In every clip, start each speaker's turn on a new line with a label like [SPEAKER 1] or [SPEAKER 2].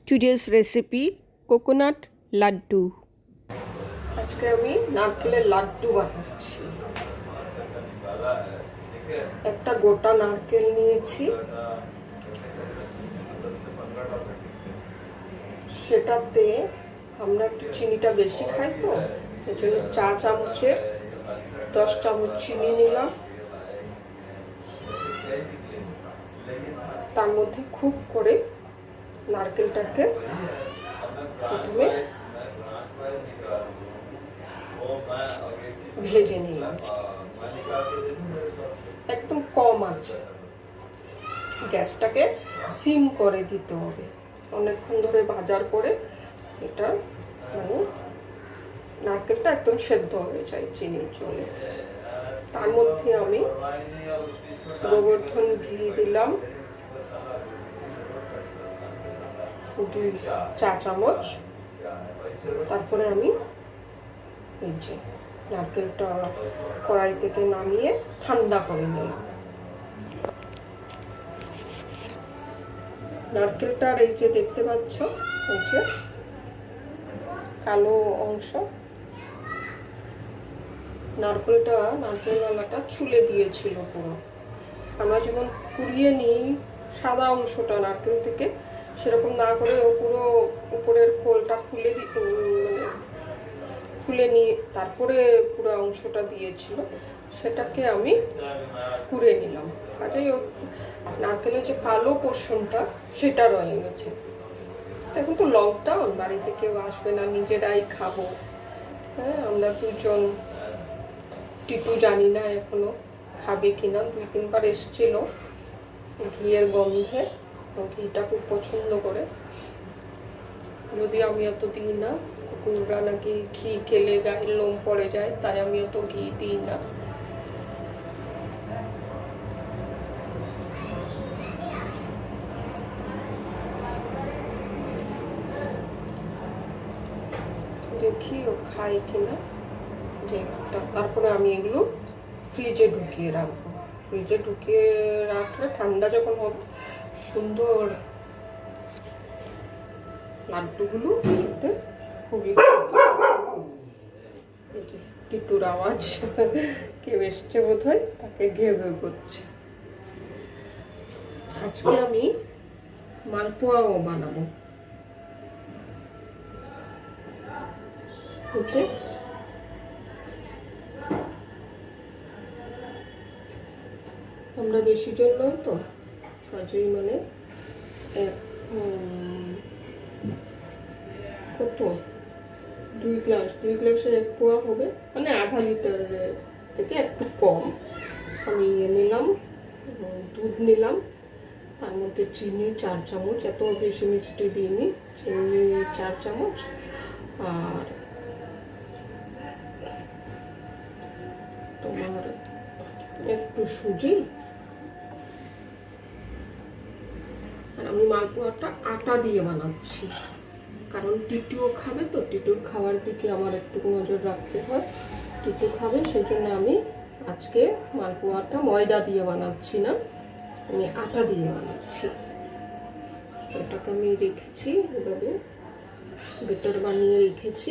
[SPEAKER 1] Today's recipe coconut laddu. আজকে আমি নারকেলের লাড্ডু বানাচ্ছি। একটা গোটা নারকেল নিয়েছি, সেটাতে আমরা একটু চিনিটা বেশি খাই, তো এই জন্য চা চামচের 10 চামচ চিনি নিলাম। তার মধ্যে খুব করে নারকেলটাকে প্রথমে ভেজে নিলাম, একদম কম আছে, গ্যাসটাকে সিম করে দিতে হবে। অনেকক্ষণ ধরে ভাজার পরে এটা মানে নারকেলটা একদম সেদ্ধ হয়ে যায় চিনির জলে। তার মধ্যে আমি গোবর্ধন ঘি দিলাম 2 চা চামচ। তারপরে আমি এই যে নারকেলটা কড়াই থেকে নামিয়ে ঠান্ডা করে নিলাম। নারকেলটার এই যে দেখতে পাচ্ছ, এই যে কালো অংশ, নারকেলওয়ালাটা ছুলে দিয়েছিল পুরো। আমরা যেমন কুড়িয়ে নিই সাদা অংশটা নারকেল থেকে, সেরকম না করে ও পুরো উপরের খোলটা খুলে নিয়ে তারপরে পুরো অংশটা দিয়েছিল, সেটাকে আমি কুড়ে নিলাম। কাজেই ও নারকেলের যে কালো পোর্শনটা সেটা রয়ে গেছে। এখন তো লকডাউন, বাড়িতে কেউ আসবে না, নিজেরাই খাবো। হ্যাঁ, আমরা দুজন, টিটু জানি না এখনো খাবে কিনা, 2-3 বার এসেছিল ঘিয়ের গন্ধে, ঘিটা খুব পছন্দ করে। যদি আমি এত দিই না, কুকুররা নাকি ঘি খেলে গায়ের লোম পড়ে যায়, তাই আমি এত ঘি দিই না। দেখি ও খাই কিনা। তারপরে আমি এগুলো ফ্রিজে ঢুকিয়ে রাখবো। ফ্রিজে ঢুকিয়ে রাখলে ঠান্ডা যখন হবে, সুন্দর লাড্ডুগুলো খেতে খুবই। এই যে টিটুর আওয়াজ, কেউ এসছে বোধ হয়, তাকে ঘেবে করছে। আজকে আমি মালপোয়াও বানাবো। আমরা বেশি জন নয় তো, কাজেই মানে কত 2 গ্লাসের 1 পোয়া হবে, মানে আধা লিটারের থেকে একটু কম। আমি নিলাম, দুধ নিলাম, তার মধ্যে চিনি 4 চামচ, এত বেশি মিষ্টি দিইনি, চিনি 4 চামচ, আর তোমার একটু সুজি। আর আমি মালপোয়াটা আটা দিয়ে বানাচ্ছি, কারণ টিটুও খাবে, তো টিটুর খাওয়ার দিকে আমার একটু নজর রাখতে হয়। টিটু খাবে, সেই জন্য আমি আজকে মালপোয়াটা ময়দা দিয়ে বানাচ্ছি না, আমি আটা দিয়ে বানাচ্ছি। এটাকে আমি রেখেছি, এভাবে বেটার বানিয়ে রেখেছি।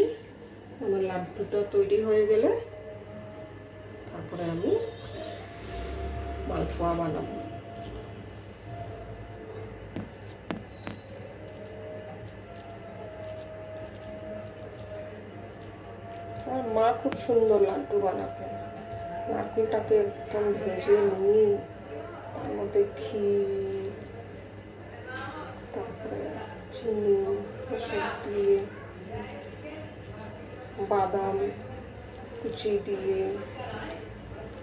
[SPEAKER 1] আমার লাড্ডুটা তৈরি হয়ে গেলে তারপরে আমি মালপোয়া বানাবো। আমার মা খুব সুন্দর লাড্ডু বানাতেন। নারকেলটাকে একদম ভেজে নিয়ে তার মধ্যে ঘি, তারপরে চিনি এসব দিয়ে, বাদাম কুচি দিয়ে,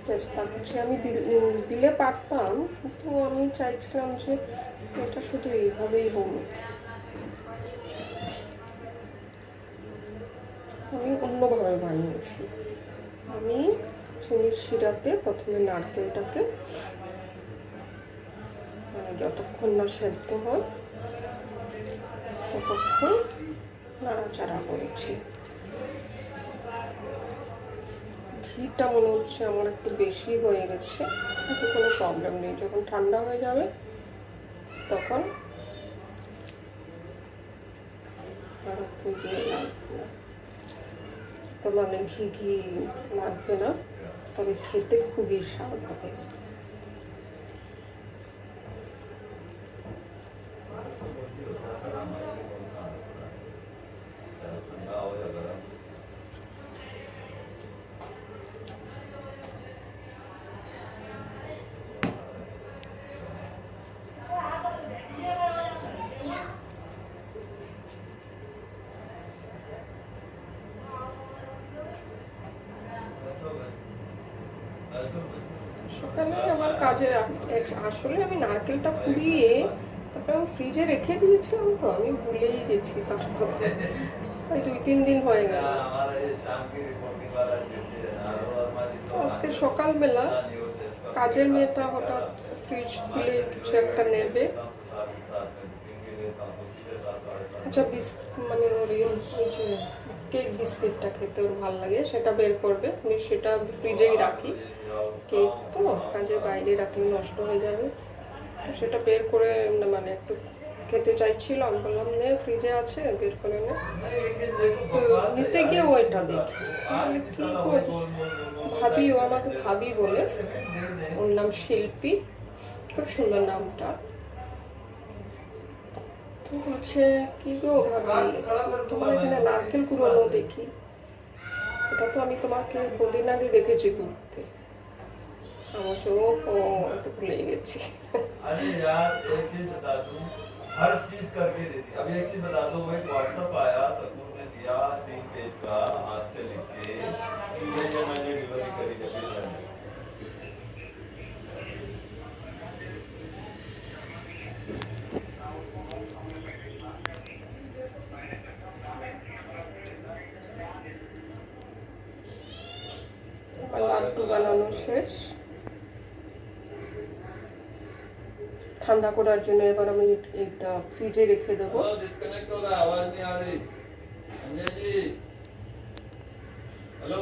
[SPEAKER 1] পেস্তা কুচি আমি দিলে পারতাম, কিন্তু আমি চাইছিলাম যে এটা শুধু এইভাবেই হোক। আমি অন্যভাবে বানিয়েছি। আমি চিনির শিরাতে প্রথমে নারকেলটাকে যতক্ষণ না সেদ্ধ হয় ততক্ষণ নাড়াচাড়া করেছি। ঘিটা মনে হচ্ছে আমার একটু বেশি হয়ে গেছে, কিন্তু কোনো প্রবলেম নেই, যখন ঠান্ডা হয়ে যাবে তখন আর একটু দিয়ে লাগবে না, তো মানে ঘি ঘি লাগবে না, তবে খেতে খুবই স্বাদ হবে। সকালে আমার কাজে আসলে আমি নারকেলটা কুড়িয়ে তারপরে আমি ফ্রিজে রেখে দিয়েছিলাম, তো আমি ভুলেই গেছি তার কথা। ওই 2-3 দিন হয়ে গেল। আজকে সকালবেলা কাজের মেয়েটা হঠাৎ ফ্রিজ খুলে কিছু একটা নেবে, আচ্ছা মানে ওর ওই যে কেক বিস্কিটটা খেতে ওর ভালো লাগে, সেটা বের করবে। আমি সেটা ফ্রিজেই রাখি, কেক তো কাজে বাইরে রাখলে নষ্ট হয়ে যাবে। সেটা বের করে মানে একটু খেতে চাইছিল, আমি বললাম নে ফ্রিজে আছে বের করে নে। তো নিতে গিয়ে ওইটা দেখি, তাহলে কী করি ভাবি, ও আমাকে ভাবি বলে, ওর নাম শিল্পী, খুব সুন্দর নামটা। তো হচ্ছে কি গো ভাবি, তোমার এখানে নারকেল কুড়ানো দেখি, এটা তো আমি তোমাকে কদিন আগে দেখেছি ঘুরতে। আমার চোখ তো ভুলে গেছি।
[SPEAKER 2] अरे यार एक चीज बता दूं, हर चीज करके देती। अभी एक चीज बता दूं, वो एक व्हाट्सएप आया, सकून ने दिया 3 पेज का हाथ से लिख के, ये मैंने डिलीवरी करी जब भी मैंने।
[SPEAKER 1] লাড্ডু বানানো শেষ, ঠান্ডা করার জন্য এবার আমি এটা ফ্রিজে রেখে দেবো।
[SPEAKER 2] डिस्कनेक्ट हो रहा है, आवाज नहीं आ रही। संजय जी हेलो,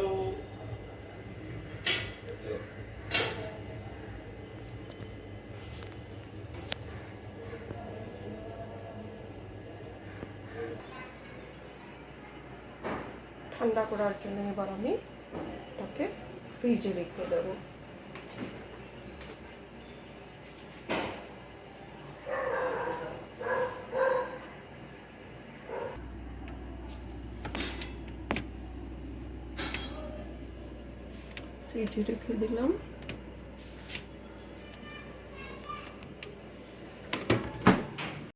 [SPEAKER 1] ঠান্ডা করার জন্য এবার আমি এটাকে ফ্রিজে রেখে দেবো। ফ্রিজে রেখে দিলাম।